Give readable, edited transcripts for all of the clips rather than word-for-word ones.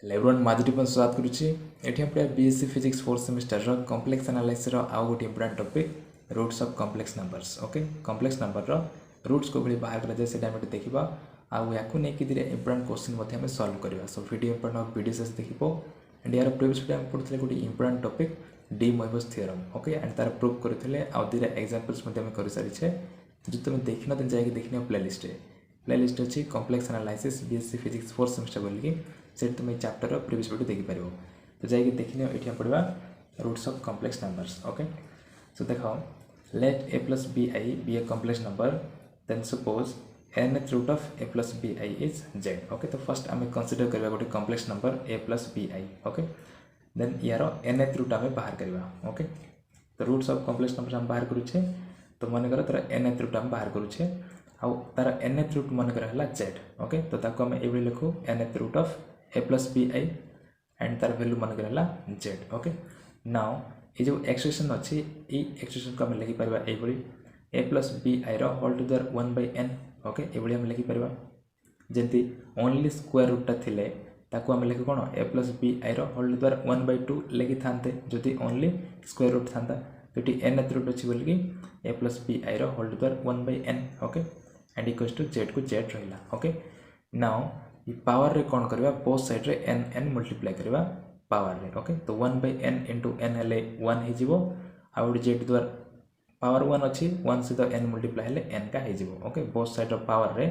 LeBron माधुरीपन स्वागत करुच्ची एठी हम पढ़िया बीएससी फिजिक्स फोर्थ सेमिस्टर रो कॉम्प्लेक्स एनालिसिस रो आउ गोटे important topic roots of complex numbers okay complex number रो रूट्स को भली बाहर करा जाय सेटा हम देखिबा आउ याकू नै कि दिरे इंपोर्टेंट क्वेश्चन मध्ये हम सॉल्व करबा सो वीडियो इंपोर्टेंट वीडियो से देखिबो एंड यार प्रीवियस वीडियो हम पढ़थले गोटे important topic de Moivre's theorem okay and तार प्रूफ करथले आउ दिरे एग्जांपल्स मध्ये हम करि सारिछे जो तुम देखिन त जाय कि देखिन प्लेलिस्ट अच्छी complex analysis BSc physics fourth semester बोलिकी से तुम ये चैप्टर प्रीवियस वीडियो देखिपार तो जाइए देखने ये पढ़ा roots of complex numbers okay so देख let a plus b i be a complex number then suppose nth root of a plus b i is z okay तो फर्स्ट आम consider करवा गोटे complex number a plus b i okay then यार nth root आम बाहर करवा okay तो roots of complex number आम बाहर करुचे तो मन कर तार nth रूट आम बाहर करुचे आउ तार nth रूट मन कर है जेड ओके तो ताको आम ये लिखू nth root of a plus b i and तार वैल्यू मन कर जेड ओके नाउ ये जो एक्सप्रेशन अच्छी ये एक्सप्रेशन को आम लिखिपर ये a plus b i role to there 1/n okay ये आम लिखिपर जमी ओनली स्क्वायर रूटा थिले ताको आम लिखु कौन a plus b i role to the 1/2 लिखि था जदि ओनली स्क्वायर रूट था तो ये nth रूट अच्छी बोलिकी a plus b i role to there 1/n okay and equals to z को जेड रहा ओके नाउ ये पावर रे कौन करवा बोथ साइड रे n n मल्टीप्लाई करवा पावर रे ओके तो 1/n इंटू n हेले 1 हे जीवो आ जेड द्वारा पावर 1 अच्छी 1 सहित n मल्टीप्लाई हेले n का हे जीवो ओके बोथ साइड रो पावर रे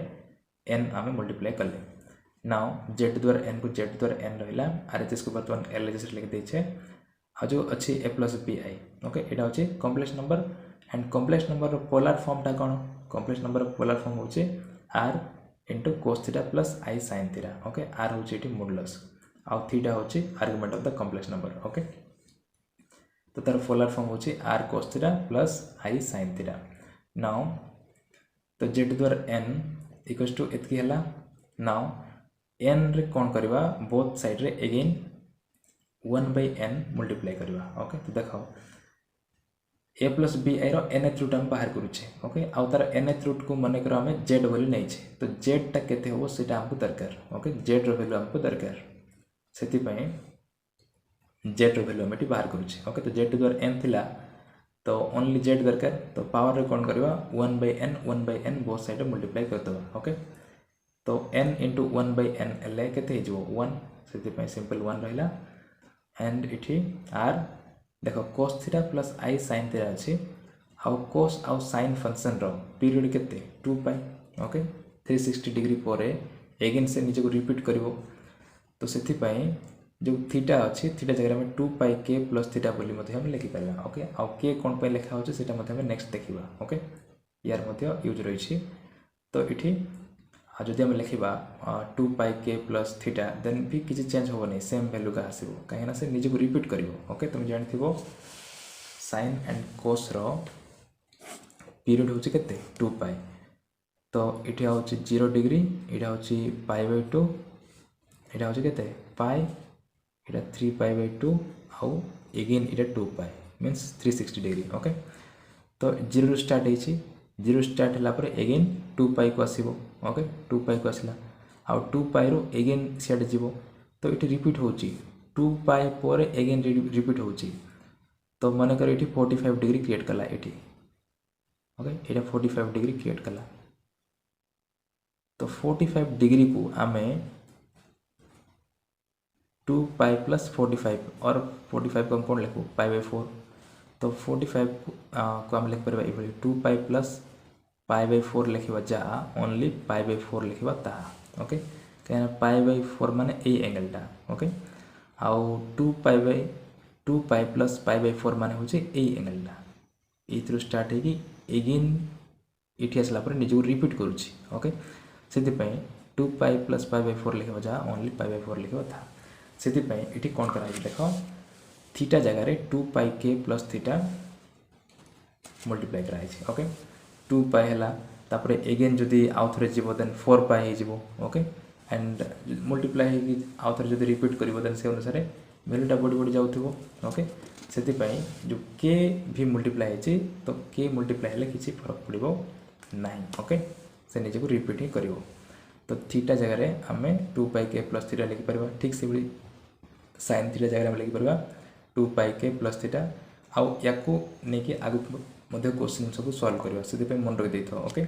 n आमे मल्टीप्लाई करले नाउ जेड द्वारा n को जेड द्वारा n रहिला आरएचएस को बर्तमान एलएचएस लिख देछे आ जो अच्छी a plus b i okay एटा होची complex number and complex number रो पोलर फॉर्म टा कोन कॉम्प्लेक्स नंबर रो पोलर फॉर्म होची r into cos theta plus i sine theta okay r हूँ ये मोडुलस आउ थीटा हूँ argument of the complex number okay तो तार पोलर फॉर्म हूँ r cos theta plus i sine theta now तो जेड द्वारा n इक्वल्स टू एतकी है नाउ n रे कौन करवा बोथ साइड रे अगेन 1/n मल्टीप्लाई करवा ओके तो देखो a plus b i nth root आम बाहर करुचे ओके आउ तार nth रूट को मन कर आम जेड वैल्यू नहीं तो जेड टा केते हो सेटा हमको दरकार ओके जेड रो वैल्यू हमको दरकार से जेड रो वैल्यू हम बाहर करुचे ओके तो जेड द्वारा n थिला तो ओनली जेड दरकार तो पावर रे कौन करवा 1/n बोथ साइड मल्टीप्लाई कर दवा ओके तो n इंटू 1/n एले केते हो 1 से सिंपल 1 रहिला एंड इठी आर देख कोस theta plus i sine theta अच्छी आउ कोस आउ साइन फंक्शन रो पीरियड केते 2π ओके 360 डिग्री पर एगेन से निजे को रिपीट करिवो तो सेथि पई जो थीटा अच्छी थीटा जगह में 2π के प्लस थीटा बोली मध्ये हम लिखि परबा ओके आउ के कोन पे लिखा होचे सेटा मध्ये हम नेक्स्ट देखिबा ओके यार मध्ये यूज रही तो इठी जदि हम लिखा 2π के प्लस थीटा देन भी किसी चेंज हो नहीं सेम वैल्यू का आसो कहीं से निजे को रिपीट कर ओके तुम जान साइन एंड कोस रो पीरियड हूँ के 2π तो ये हूँ 0 डिग्री यहाँ हूँ π/2 यहाँ हूँ के पाई यहाँ 3π/2 आउ एगेन ये 2π मीन्स 360 डिग्री ओके तो 0 स्टार्ट है 0 स्टार्ट है एगेन 2π को आसो ओके 2π को आसला आउ 2π रो एगेन सियाडे जीवो तो ये रिपीट हो 2π पर एगेन रिपीट हो तो मन कर ये 45 डिग्री क्रिएट कला ये ओके ये 45 डिग्री क्रिएट कला तो 45 डिग्री को आम 2π प्लस 45 और 45 को हम कौन लिखू π/4 तो 45 को आम लिख पार ये 2π प्लस π/4 लिखा जा ओनली π/4 लिखा ता ओके कहीं π/4 माने ए एंगलटा ओके आउ 2π प्लस π/4 माने हो ए एंगलटा ये स्टार्ट है कि एगेन ये आसला निजे रिपीट करुच्ची ओके से 2π प्लस π/4 लिखा जा ओनली π/4 लिखा था से ये कौन करा देख थीटा जगह 2π के प्लस थीटा मल्टीप्लाई कराई ओके 2π है तापर एगेन जदि आउ थे जीव देन 4π हो ओके एंड मल्टीप्लाई हो आउ थे जब रिपीट कर देन से अनुसार वैल्यूटा बढ़ी बढ़ी जाऊ ओके से जो के भी मल्टीप्लाई है तो के मल्टीप्लाई हेल्ले किसी फरक पड़ो ना ओके से निजे को रिपीट ही कर तो थीटा जगह आम 2 पाई के प्लस थीटा लिखिपर ठीक से भाई साइन थीटा जगह आम लिखिपर 2 पाई के प्लस थीटा आउ या नहीं आगे क्वेश्चन सब सॉल्व करवा से मन रखी दे ओके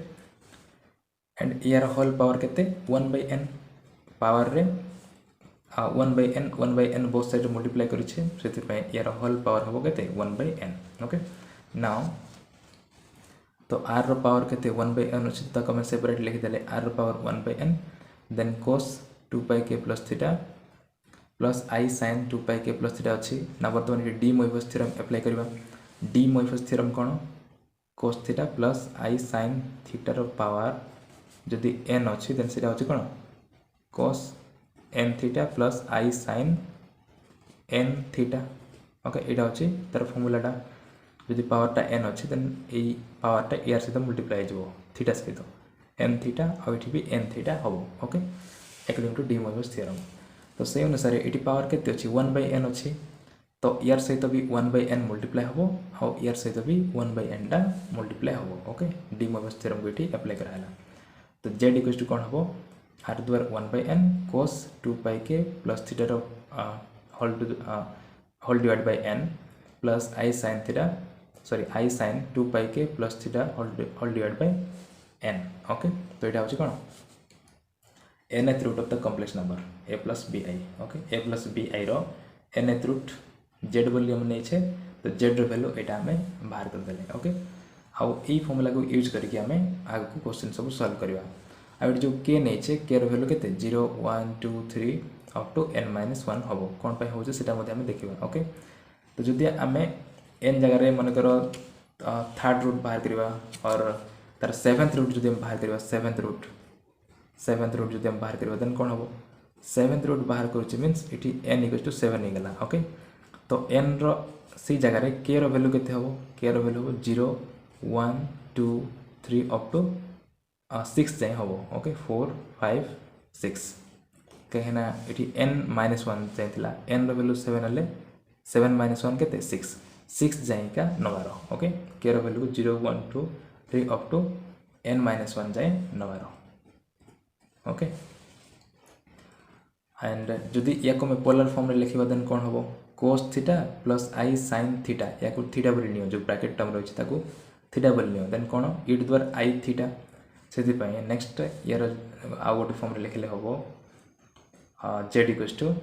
एंड यार होल पावर केते 1/n पावर रे 1/n बोथ साइड मल्टीप्लाई करिछे से यार होल पावर हम केते 1/n ओके नाउ तो r रो पावर केते 1/n अछि त कमेंट सेपरेट लिखि देले r रो power 1/n then cos 2 pi k plus theta plus I sin 2 pi k plus theta अछि ना वर्तमान ये डी मोइफस थ्योरम अप्लाई करबा डी मोइफस थ्योरम कोन cos theta plus I sin theta रो पावर जदि n अछि देन सेटा अछि कोन cos n theta plus I sin n theta okay एटा अछि तार फार्मूलाटा जदि पावरटा n अच्छी देन ये पावरटा यार सहित मल्टीप्लाई हो थीटा सहित n थीटा और ये भी n थीटा हम okay according to de Moivre's theorem तो से अनुसार ये पावर केते अच्छी 1/n अच्छी तो यार सहित भी 1/n मल्टीप्लाई हम और यार सहित भी 1/n टा मल्टीप्लाई हम ओके डी मोइफस थ्योरम को ये अप्लाई कराला तो z इक्वल्स टू कौन हम r द्वारा 1/n cos 2 pi k plus theta रो whole divide by n plus I sin theta sorry I sin 2 pi k plus theta whole divide by n okay तो यहाँ हूँ कौन nth root of the complex number a plus b i okay a plus b i रो nth root z बोली हम नहीं तो z रो value यहाँ आम बाहर करदे ओके आउ यही फॉर्मूला को यूज करके आम आगे क्वेश्चन सब सॉल्व करवा आ जो k नहीं के रो वैल्यू के 0 1 2 3 अप टू n-1 हम कौन पे हो देखा ओके तो जदि आम n जगह मनकर थर्ड रूट बाहर करवा और तार सेवेंथ रूट जो बाहर करवा सेवेंथ रूट जो बाहर करवा देन कौन हम सेवेंथ रूट बाहर कर मीन्स ये n इक्वल टू 7 हो गला ओके तो n रो सी जगह k रो वैल्यू केते हम k रो वैल्यू 0 1 2 3 अप टू 6 जाए हम ओके 4 5 6 कहीं ये n-1 जाइला n रो वैल्यू 7 हेल्ले 7-1 के 6 जाए का नवार ओके के रो वैल्यू 0 1 2 3 अप टू n-1 जाए नवार ओके एंड जदि या को मैं पोलर फॉर्म रे लिखिबा देन कोन होबो cos theta plus I sin theta या को थीटा बोली नियो जो ब्रैकेट टर्म रही ताको थीटा बोली नियो देन कोन e to the I theta सेति पय नेक्स्ट यार आ गोटे फॉर्म रे लिखले होबो z इक्वल्स टू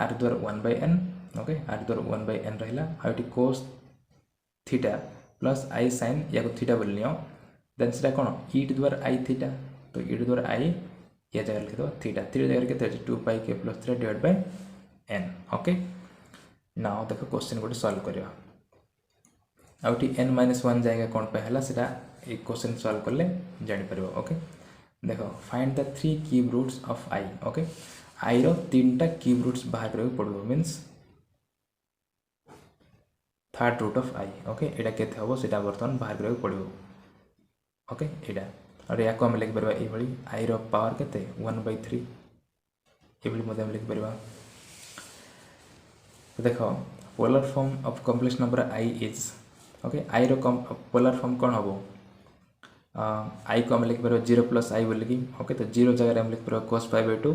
r द्वारा 1/n ओके r द्वारा 1/n रहिला आ एटी cos theta plus I sin या को थीटा बोल नियो देन सेटा कोन e टू द्वारा I थीटा तो e टू द्वारा I या जगह लिख दो थीटा जगह केते 2 pi k plus 3 divide by n okay now देखो क्वेश्चन गोटे सॉल्व करवा आ एटी n-1 जाएगा कोन पे हला सेटा ए क्वेश्चन सॉल्व करले जानि परबो ओके देखो find the 3 cube roots of I okay I रो 3टा क्यूब रूट्स बाहर करबो पड़बो means third root of I okay एटा केते हबो सेटा वर्तमान बाहर करबो पड़बो ओके एटा और या को हम लिख परबा ए भली I रो पावर केते 1/3 ए भली मते हम लिख परबा तो देखो polar form of complex number I is okay I रो पोलर फॉर्म कोन हबो I को हम लिख परबा 0 प्लस I बोल की ओके तो 0 जगह हम लिख परबा cos π/2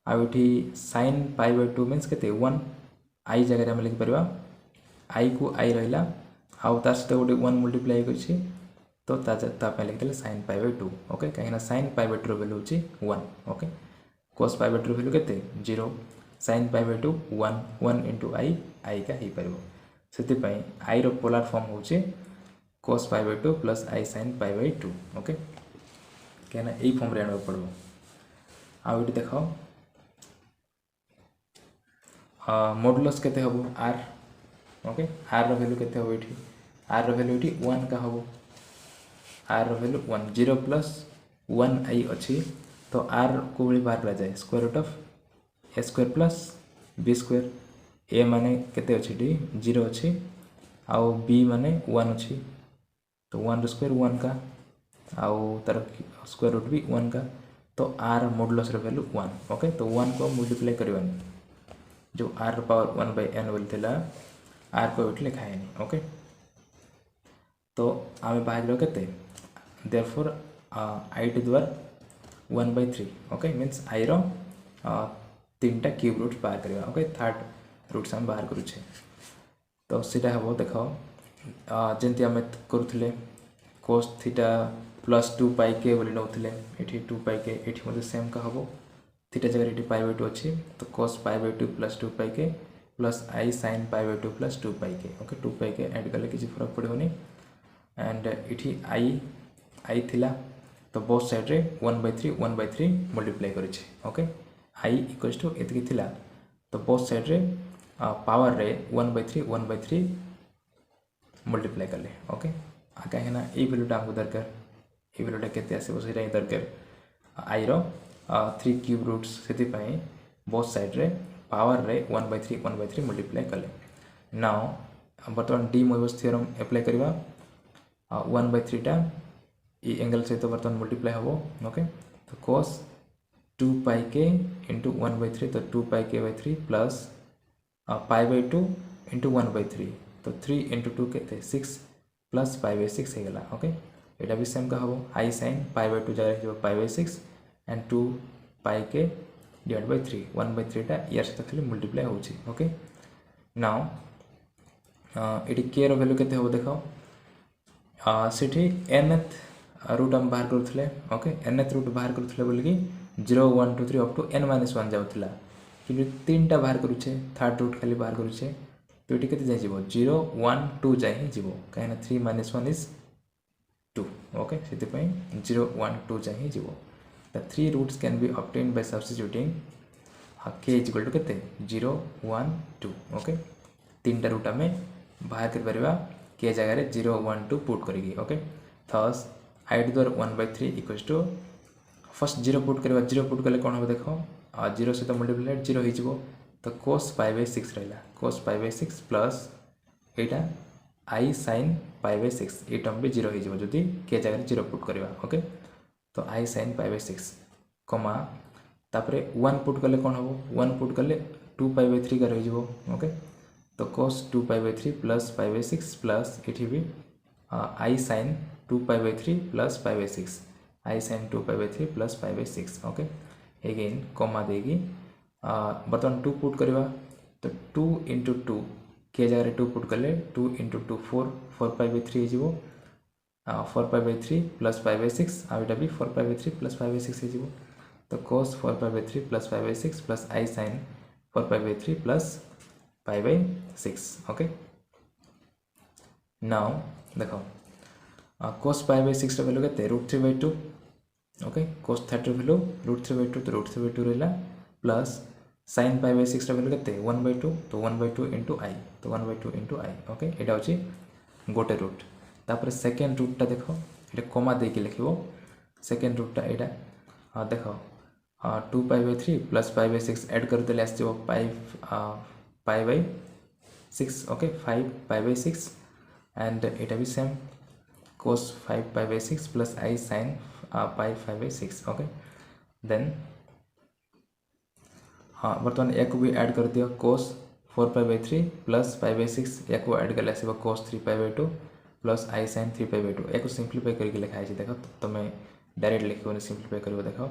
आ उठी sin π/2 मींस केते 1 I जगह हम लिख परबा I को I रहिला आउ तार सहित गोटे 1 मल्टीप्लाई करछि तो ता लिख देले sin π/2 ओके कहीं sin π/2 रो वैल्यू होछि 1 ओके cos π/2 वैल्यू केते 0 sin π/2 1 into I का ही परबो सेति पई I रो पोलर फॉर्म होछि cos π/2 plus I sin π/2 okay कहना एई फॉर्म रे आनबो पड़बो आ उठी देखो मॉडुलस केते हबो r ओके r रो वैल्यू केते हबो एठी r रो वैल्यू एठी 1 का हबो r रो वैल्यू 1 0 प्लस 1 I अछि तो r को बड़ी बाहर ला जाए square root of a square plus b square a माने केते अछि डी 0 अछि आउ b माने 1 अछि तो 1 रो स्क्वायर 1 का आउ तार स्क्वायर रूट भी 1 का तो r मॉडुलस रो वैल्यू 1 ओके तो 1 को मल्टीप्लाई करबानी जो r पावर 1/n बोलतेला r को एठी लिखा है नहीं ओके तो आमे बाहर लो केते therefore I to the power 1/3 okay means i रो 3टा क्यूब रूट बाहर करवा ओके थर्ड रूट्स हम बाहर करूचे तो सीटा हम देख जमी आम करूँ cos थीटा प्लस 2πk बोली नौले ये 2πk ये सेम का हम थीटा जगह ये π/2 अच्छी तो cos π/2 plus 2πk plus i sin π/2 plus 2πk okay 2πk add कले किसी फरक पड़ोनी एंड ये आई थिला तो बोथ साइड रे 1/3 मल्टीप्लाई करेछे ओके आई इक्वल्स टू एतकी थिला तो बोथ साइड रे पावर रे 1/3 मल्टीप्लाई कले ओके कहीं ना ये वैल्यूटा आमको दरकार ये वैल्यूटा केते आसीबो सेटा ही दरकार आई रो 3 क्यूब रूट्स से बोथ साइड रे पावर रे 1/3 मल्टीप्लाई कले नाउ बर्तमान डी मोइबस थ्योरम अप्लाई करबा 1/3 टा ये एंगल सहित बर्तमान मल्टीप्लाई हम ओके तो cos 2πk इंटू 1/3 तो 2πk/3 प्लस π/2 इंटू 1/3 तो 3 इंटू 2 के 6 प्लस π/6 हो गला ओके यहाँ भी सेम का हम आई sin π/2 जगह π/6 एंड 2πk डिवाइड बाय 3 1/3 टा यार सहित खाली मल्टीप्लाई होची ओके नाउ ये के रो वैल्यू केते हो देखो सेठी nth रूट हम बाहर करूँ ओके nth रूट बाहर करूँ बोलिकी 0 1 2 3 अप टू n-1 जाऊला कि 3टा बाहर करूचे थर्ड रूट खाली बाहर करूचे तो ये केते जाय 0 1 2 जाए ही जीवो कहीं 3 - 1 इज 2 ओके से 0 1 2 जाए ही जीवो the 3 roots can be obtained by substituting k equal to केते 0 1 2 ओके 3टा रूट आम बाहर कर परबा k जगह रे 0 1 2 पुट करेगी okay thus I to the 1/3 equals to first 0 put करबा 0 पुट कले कोन हो देखो 0 से तो मल्टीप्लाई 0 हो जीवो तो cos π/6 रहला cos π/6 प्लस एटा आई sin π/6 ये टर्म भी 0 हो जीवो जदी k जगह 0 पुट करबा ओके तो आई sin π/6 कमा तापरे 1 पुट कले कोन हो 1 पुट कले 2π/3 का रह जीवो ओके तो cos 2π/3 प्लस π/6 प्लस एठी भी आई sin 2π/3 प्लस π/6 आई sin 2π/3 प्लस π/6 ओके अगेन कमा देगी बर्तमान 2 पुट करवा तो 2 इंटू 2 के जगह 2 पुट कले 2 इंटू 2 4π/3 हो 4π/3 प्लस π/6 आटा भी 4π/3 प्लस π/6 हो तो cos 4π/3 plus π/6 plus i sin 4π/3 plus π/6 okay now देखो cos π/6 रो वैल्यू केते √3/2 ओके cos थीटा रो वैल्यू √3/2 तो √3/2 रहला प्लस sin π/6 रो वैल्यू केते 1/2 तो 1/2 इंटू आई तो 1/2 इंटू आई ओके एटा होची गोटे रूट तापर सेकंड रूट टा देखो एटा कमा दे के लिखिबो सेकंड रूट टा एटा देखो 2π/3 प्लस π/6 ऐड कर देले आसीबो π/6 ओके 5π/6 एंड एटा भी same cos 5π/6 plus i sin 5/6 okay then हाँ बर्तमान एक भी ऐड कर दियो cos 4π/3 प्लस π/6 एक ऐड कर आसो cos 3π/2 प्लस आई sin 3π/2 एक सिंप्लीफाई करके लिखा है देख तो मैं डायरेक्ट लिखो सिंप्लीफाई कर देखो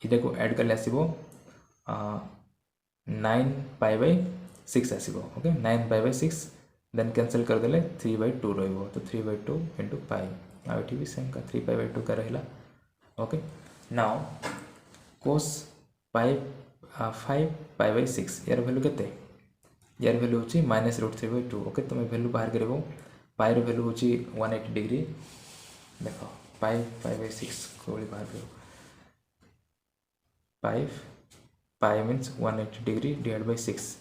ये को ऐड कर आसो 9π/6 आसो ओके 9π/6 देन कैंसिल कर देले 3/2 रहिबो तो 3/2 इंटू पाई आ भी सेम का 3π/2 का रहला ओके नाउ cos 5π/6 यार वैल्यू केते यार वैल्यू होची -√3/2 ओके तुम वैल्यू बाहर करबो पाई रो वैल्यू होची 180 डिग्री देखो 5/6 को बाहर करो 5 पाई मीन्स 180 डिग्री डिवाइड बाय 6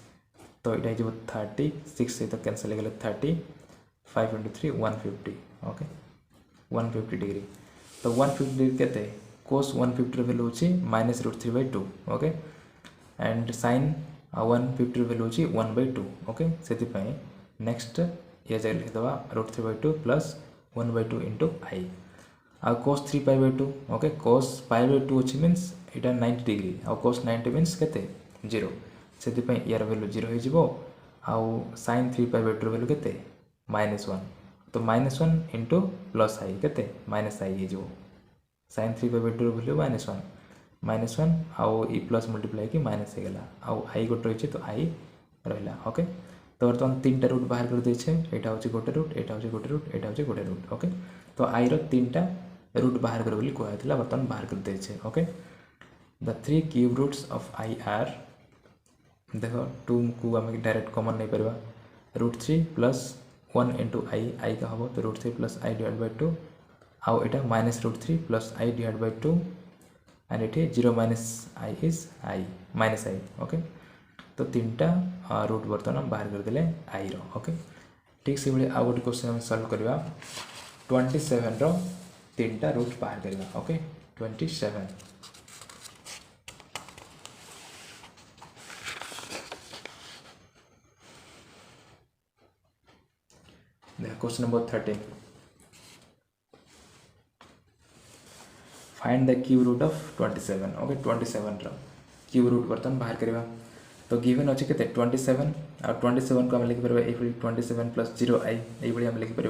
तो ये जो 36 से तो कैंसिल हो गया 30 5 इंटू 3 150 ओके 150 डिग्री तो 150 डिग्री केते cos 150 वैल्यू होची -√3/2 ओके एंड sin 150 वैल्यू होची 1/2 ओके सेति पई नेक्स्ट ये जगह लिख दवा √3/2 प्लस 1/2 इंटू आई आ cos 3π/2 ओके cos π/2 होची मीन्स इटा 90 डिग्री आ cos 90 मीन्स केते 0 से यार वैल्यू 0 हो जीवो आउ sin 3π/2 वैल्यू केते -1 तो -1 इंटू प्लस आई केते -i हो जीवो sin 3π/2 वैल्यू -1 -1 आउ ई प्लस मल्टीप्लाई कि माइनस हो गला आउ आई गोटे रही तो आई रहा ओके। तो बर्तमान 3टा रूट बाहर कर देछे एटा होची गोटे रूट एटा होची गोटे रूट एटा होची गोटे रूट ओके। तो आई रो 3टा रूट बाहर कर बोली कहला थिला बर्तमान बाहर कर देछे okay. The 3 cube roots of i are देखो 2 को आम डायरेक्ट कॉमन नहीं परवा √3 प्लस 1 इंटू आई का हम तो √3 प्लस आई डिवाइड बाय 2 आउ एटा -√3 plus I divide by 2 and it 0 minus I is I minus I okay. तो 3टा रूट बर्तमान बाहर करदे आई रो ओके। ठीक से भाई आउ गोटे क्वेश्चन हम सॉल्व करवा 27 रो 3टा रूट बाहर करवा okay. 27 question number 13 find the cube root of 27 okay. 27 रो क्यूब रूट बर्तमान बाहर करवा तो गिवन अच्छे के 27 और 27 को आम लिखिपर ये 27 प्लस 0 आई ये आम लिखिपर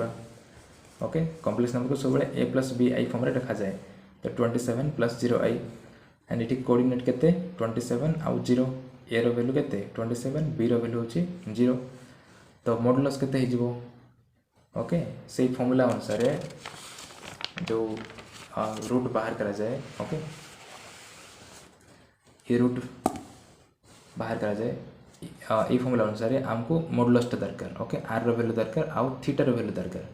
ओके। कॉम्प्लेक्स नंबर को सब ए प्लस बी आई फॉर्म रखा जाए तो 27 प्लस 0 आई एंड ये कोऑर्डिनेट केते 27 आउ 0 ए रो वैल्यू केते 27 बी रो वैल्यू होची 0 तो मॉडुलस केते हे जिवो ओके। से फॉर्मूला अनुसार जो रूट बाहर करा जाए ओके ये रूट बाहर करा जाए ये फॉर्मूला अनुसार आमको मॉडुलसटा दरकार ओके। आर रो वैल्यू दरकार आउ थीटा रो वैल्यू दरकार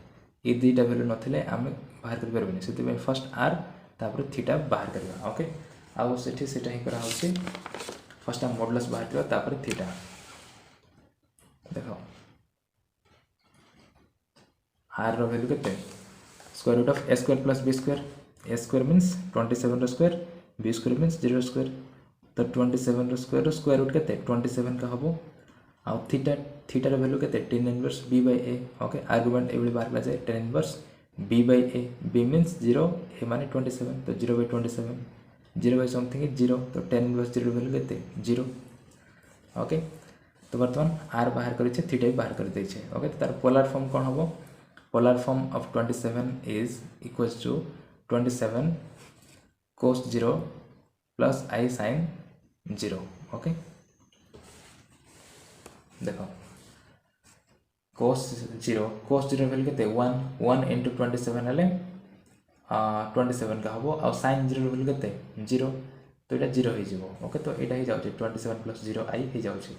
ये दुईटा वैल्यू नथिले आम बाहर कर परबेनी से फर्स्ट आर तापर थीटा बाहर करवा ओके। आउ सेठी सेटा ही करा होची फर्स्ट आम मॉडुलस बाहर करवा तापर थीटा देखो आर रो वैल्यू केते square root of a square plus b square a square means 27 रो square b square means 0 square तो 27 रो स्क्वायर रूट केते 27 का हबो आ थीटा रो वैल्यू केते tan inverse b by a okay. Argument एबले बाहर कला जाए tan inverse b by a b means 0 a माने 27 तो 0 बाय 27 0 बाय समथिंग इज 0 तो tan इनवर्स 0 वैल्यू केते 0 ओके। तो बर्तमान आर बाहर करिछे थीटा भी बाहर कर देछे ओके। तो तार पोलर फॉर्म कोन हबो polar form of 27 is equals to 27 cos 0 plus i sin 0 okay. देखो cos 0 वैल्यू केते 1 इंटू 27 हेले 27 का हबो और sin 0 वैल्यू केते 0 तो ये 0 हो जिवो ओके। तो एटा ही जाउची 27 प्लस 0 आई हो जाउची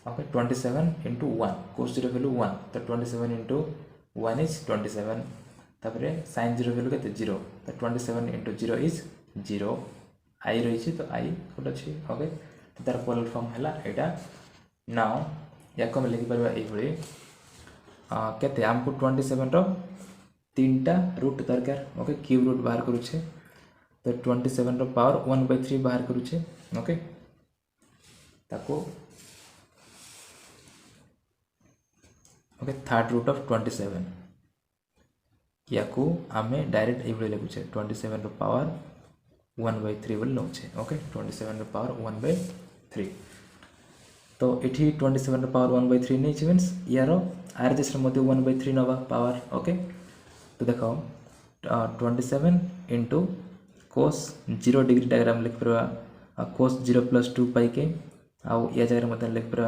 ओके। 27 इंटू 1 cos 0 वैल्यू 1 तो 27 इंटू 1 इज 27 तापर sin 0 वैल्यू केते 0 तो 27 इंटू 0 इज 0 आई रही तो आई गोटे अच्छी ओके। तो तार पोलर फॉर्म है यहाँ नाउ या आम लिखिपर ये केते आमको 27 रो 3टा रूट दरकार ओके। क्यूब रूट बाहर करुचे तो 27 रो पावर 1/3 बाहर करुचे ओके। ताको ओके थर्ड रूट ऑफ 27 या को आमे डायरेक्ट ये लिखुचे 27 रो पावर 1/3 बोली नौचे ओके। 27 रो पावर 1/3 तो ये 27 रो पावर 1/3 नहीं मीन्स यार आर जैसे 1/3 नवा पावर ओके। तो देखो 27 इंटू cos 0 डिग्री डायग्राम लिख पार cos 0 प्लस 2 पाई के आउ या जगह लिख पार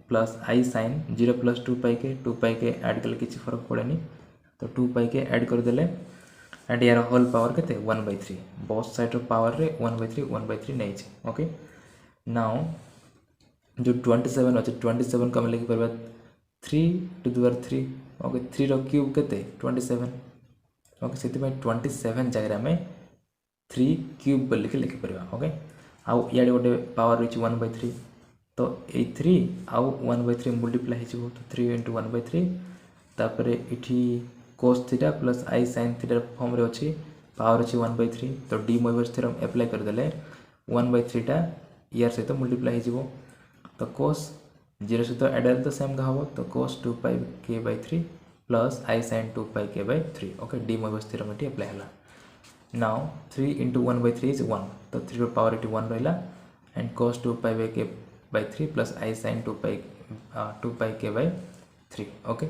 plus i sin 0 plus 2 pi के 2 पाई के ऐड कले किसी फर्क पड़ेनी तो 2 पाई के ऐड करदेले एंड यार होल पावर केते 1/3 बोथ साइड रो पावर रे 1/3 नहीं ओके। नाउ जो 27 अच्छे 27 को हम लिखि परबा 3 टू द पावर 3 ओके। 3 रो क्यूब केते 27 ओके से 27 जगह में 3 क्यूब बोल के लिखि परबा ओके। आउ याडे गोटे पावर रही 1/3 तो ये 3 आउ 1/3 मल्टीप्लाई हो तो 3 इंटू 1/3 तापर इठी cos theta plus i sin theta form रे अच्छी पावर अच्छी 1/3 तो डी मोइवर्स थ्योरम अप्लाई करदेले 1/3 टा यार सहित मल्टीप्लाई हो तो cos 0 सहित एड तो सेम का हम तो cos 2 pi k/3 plus i sin 2 pi k/3 okay. D Moivre's theorem ये अप्लाई है नाउ 3 इंटू 1/3 इज 1 तो 3 रो पावर ये 1 रहा and cos 2 pi k/3 plus i sin 2 pi k/3 okay.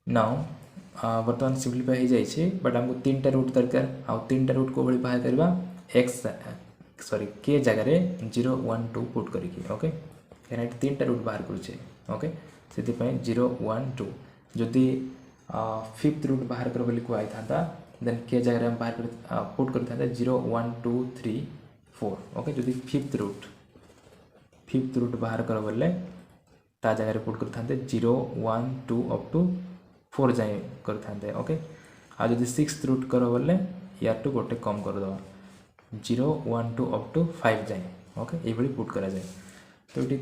Now बर्तमान सिंप्लीफाई हो जाए बट आमको 3टा रूट दरकार आउ 3टा रूट को भाई बाहर करवा एक्स सॉरी के जगह 0 1 2 पुट करिकी ओके कहना तीन टा रूट बाहर करुचे ओके से 0 1 2 जदि फिफ्थ रूट बाहर कर बोली कहई था देन के जगह हम बाहर कर पुट कर 0 1 2 3 4 ओके जदि फिफ्थ रूट बाहर कर बोले ता जगह पुट कर 0 1 2 अप टू 4 जाए करते ओके आ जदि सिक्स रूट कर बोले यार टू गोटे कम करदे 0 1 2 अप टू 5 जाए ओके ये पुट करा जाए तो ये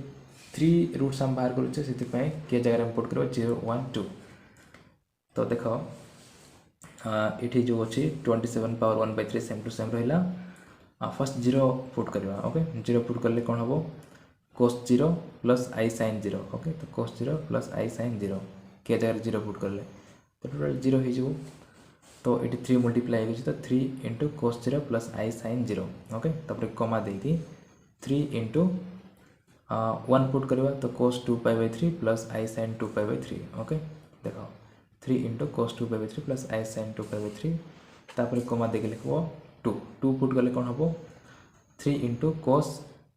थ्री रूट्स हम बाहर करुचे से के जगह हम पुट कर 0 1 2 तो देख ये जो अच्छी 27 पावर 1/3 सेम टू सेम रहा फर्स्ट 0 पुट करवा ओके 0 पुट कले कौन हम cos 0 plus i sin 0 okay तो cos 0 प्लस आई sin 0 के जगह 0 पुट कले तो टोटल 0 हो तो ये 3 मल्टीप्लाई हो तो 3 into cos 0 plus i sin 0 okay तापर कमा देती 3 इंटू 1 पुट करवा तो cos 2π/3 plus i sin 2π/3 okay देखो 3 into cos 2π/3 plus i sin 2π/3 तापर कमा देके लिखो 2 पुट कले कौन हम 3 इंटू cos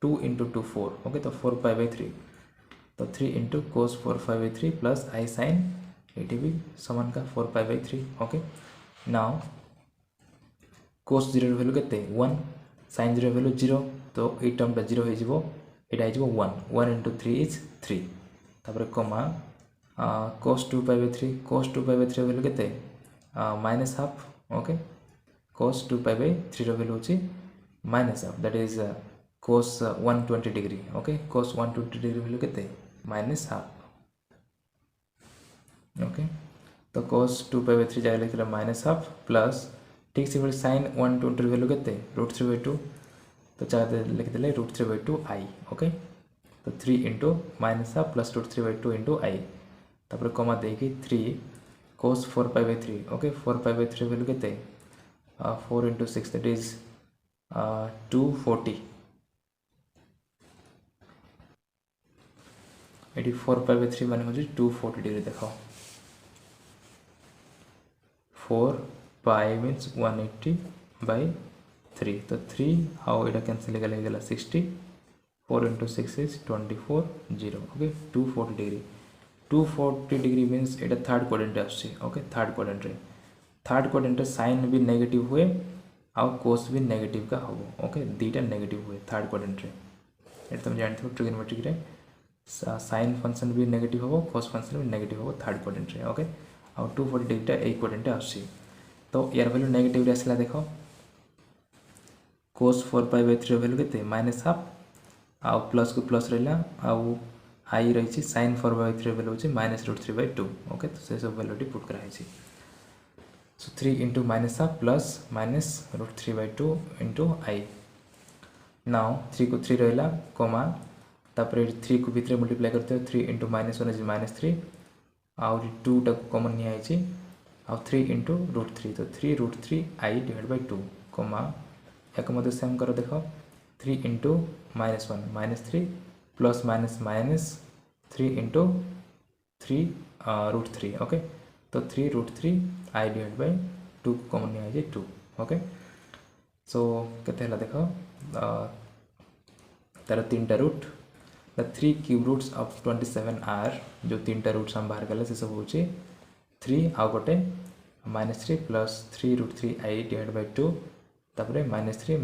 2 इंटू 2 4 ओके तो 4π/3 तो 3 into cos 4π/3 plus i sin ये भी समान का 4π/3 ओके नाउ cos 0 वैल्यू के 1 sin 0 वैल्यू 0 तो ये टर्मटा 0 हो यहाँ हो 1 इंटू 3 इज 3 तापर कमा cos 2π/3 वैल्यू के minus half okay cos 2π/3 value हो minus half that is cos 120 degree okay cos 120 degree value के माइनस हाफ ओके तो cos 2π/3 जगह लिखते माइनस हाफ प्लस ठीक से sin 120 वैल्यू के √3/2 तो जगह लिखते √3/2 आई ओके तो 3 into minus half plus √3/2 into i तापर कमा देकी 3 cos 4π/3 ओके 4π/3 वैल्यू के 4 इंटू 6 दैट इज 240 ये 4π/3 मान हो 240 डिग्री देखो 4 पाई मीन्स 180/3 तो 3 हाउ इटा कैंसिल गला 60 4 into 6 is 24 0 okay 240 degree 240 degree means ये थर्ड क्वाड्रेंट आसुची ओके थर्ड क्वाड्रेंट साइन भी नेगेटिव हुए आउ कोस भी नेगेटिव का हम ओके दुईटा नेगेटिव हुए थर्ड क्वाड्रेंट ये तुम जानते हो ट्रिगोनोमेट्रिक रे साइन फंक्शन भी नेगेटिव हम कोस फंक्शन भी नेगेटिव हम थर्ड क्वाड्रेंट रे ओके आउ 240 डिग्रीटा ए क्वाड्रेंट आसुची तो यार वैल्यू नेगेटिव आसला देख cos 4π/3 वैल्यू के माइनस हाफ आउ प्लस को प्लस रहा आउ आई रही sin 4/3 वैल्यू हो -√3/2 ओके तो से सब वैल्यू पुट कराई सो 3 into minus half plus -√3/2 into I now 3 को 3 रहा कमा तापर 3 को भितर मल्टीप्लाई करते 3 इंटू -1 इज -3 आउ 2 टा कॉमन नहीं आउ 3 इंटू √3 तो 3√3 आई डिवाइड बाय 2 कमा एक मत सेम कर देख 3 into -1 -3 plus minus 3 into 3√3 okay तो 3√3 आई डिवाइड बाय 2 कॉमन नहीं 2 ओके सो केते देख तार 3टा root the 3 cube roots of 27 are जो 3टा रूट्स हम बाहर कले से सब हो 3 आउ गोटे -3 प्लस 3√3 आई डिवाइड बाय 2 तापर -3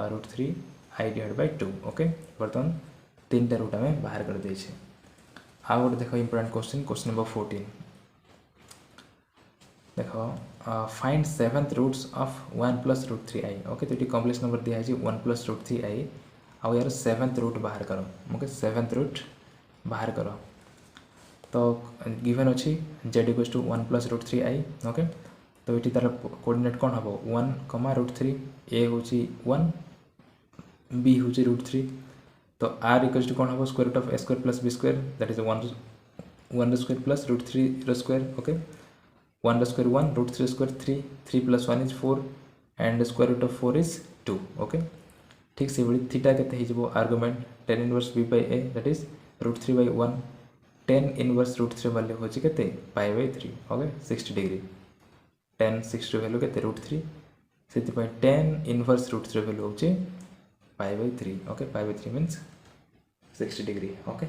√3 आई डिवाइड बाय 2 ओके बर्तमान 3टा रूट आम बाहर कर दे आ गोटे देख इंपोर्टेंट क्वेश्चन नंबर 14 देख find 7th roots of 1 + √3i okay तो ये कॉम्प्लेक्स नंबर दिया है 1 + √3i आउ यार 7th रूट बाहर कर ओके 7th रूट बाहर कर तो गिवन अच्छी z = 1 + √3i ओके तो ये तार कोऑर्डिनेट कौन हम 1, √3 a हूँ 1 b हूँ √3 तो r = कौन हम √a² + b² that is 1² + √3² okay 1² 1 √3² 3 3 + 1 is 4 and √4 is 2 okay ठीक से बड़ी थीटा केते हो argument tan inverse b by a that is √3/1 tan inverse √3 value हो केते π/3 ओके 60 डिग्री tan 60 वैल्यू केते √3 से 10 इनवर्स रूट्स वैल्यू होचे π/3 okay π/3 means 60 degree okay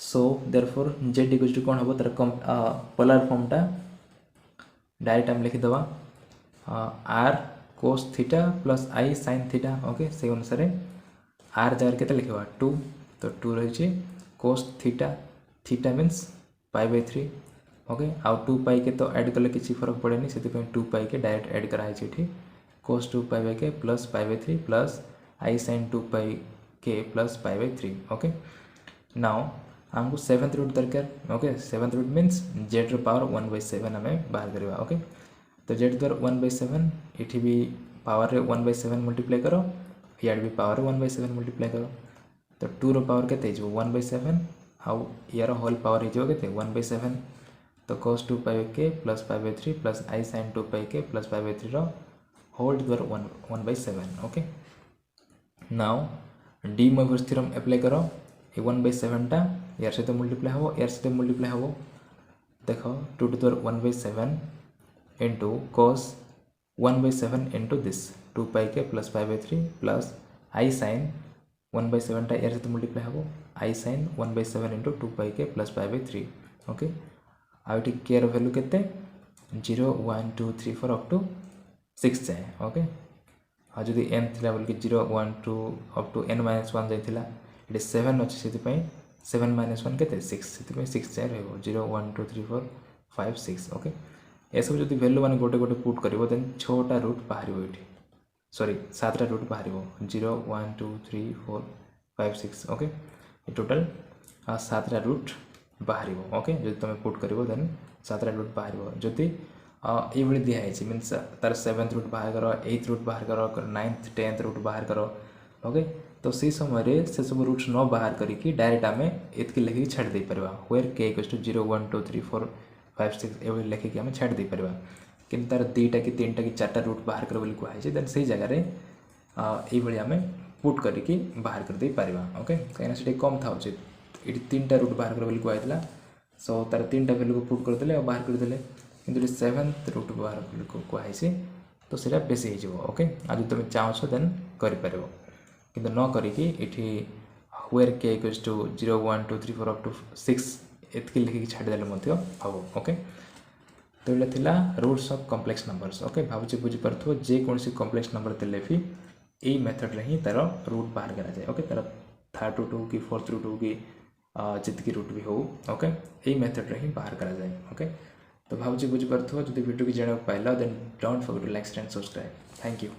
so therefore z equals to कौन हम तार पोलर फॉर्मटा डायरेक्ट आम लिखिदेवा r cos theta plus i sin theta okay से अनुसार r जगह के लिखा 2 तो 2 रही cos theta theta means π/3 okay आउ 2 पाई के तो ऐड कले किसी फरक पड़ेनी से 2 पाई के डायरेक्ट ऐड कराई cos 2 pi k plus π/3 plus i sin 2 pi k plus π/3 okay now हमको 7th रूट दरकार okay 7th root means z power 1/7 आम बाहर करवा ओके तो z द्वारा 1/7 ये भी पावर रे 1/7 मल्टीप्लाई करो इड भी पावर 1/7 मल्टीप्लाई करो तो 2 रो पावर के 1/7 आउ यार होल पावर के 1/7 तो cos 2 pi k plus π/3 plus i sin 2 pi k plus π/3 row whole द्वारा 1/7 okay now D Moivre's theorem apply करो ये 1/7 टा यार से तो मल्टीप्लाई हो यार से तो मल्टीप्लाई हो देखो 2 to the 1/7 into cos 1/7 into this 2 pi k plus π/3 plus i sin 1/7 टा यार से तो मल्टीप्लाई हो i sin 1/7 into 2 pi k plus π/3 okay outie के वैल्यू केते 0 1 2 3 4 अप टू 6 जाए ओके आ जदि n थिला बोल के 0 1 2 अप टू n - 1 जाइथिला ये 7 अच्छे से 7 - 1 के 6 से 6 जाए रहो 0 1 2 3 4 5 6 ओके ये सब जो वैल्यू मैंने गोटे गोटे पुट कर देन 6टा रूट बाहर ये सॉरी 7टा रूट बाहर 0 1 2 3 4 5 6 ओके ये टोटल 7टा रूट बाहर ओके जो तुम पुट कर देन 7टा रूट बाहर जदि ये दिखाई मीन्स तार 7th रूट बाहर करो 8th रूट बाहर करो 9th 10th रूट बाहर करो ओके तो सी समय से सब रूट्स न बाहर करके डायरेक्ट आम एतकी लिखिक छाड़ दे पार व्वेयर के इक्वल्स टू 0 1 2 3 4 5 6 ये लिखिक आम छाड़ दे पार कि तार 2टा कि 3टा कि 4टा रूट बाहर कर कहुई देन से जगह ये आम पुट करके बाहर कर दे पार ओके कहीं से कम था ये 3टा रूट बाहर कर कहुई सो तार 3टा वैल्यू को पुट करदे और बाहर करदे कि 7th रूट बाहर कहुई तो सीटा बेसी हो ओके आज तुम चाहो देन कर किंतु न करिकी इठी where k equals to 0 1 2 3 4 up to 6 एतकी लिखिकी छाड़देले मध्य हम ओके तो ये थिला roots of complex numbers okay भावुची बुझी पारथो जे कोनसी कॉम्प्लेक्स नंबर देले भी एई मेथड रे ही तार रूट बाहर करा जाए ओके तार 3rd रूट हो कि 4th रूट हो कि जितकी रूट भी हो ओके एई मेथड रे ही बाहर करा जाए ओके तो भावुची बुझी पारथो जदि वीडियो की जाना पाइला then don't forget to like and subscribe thank you.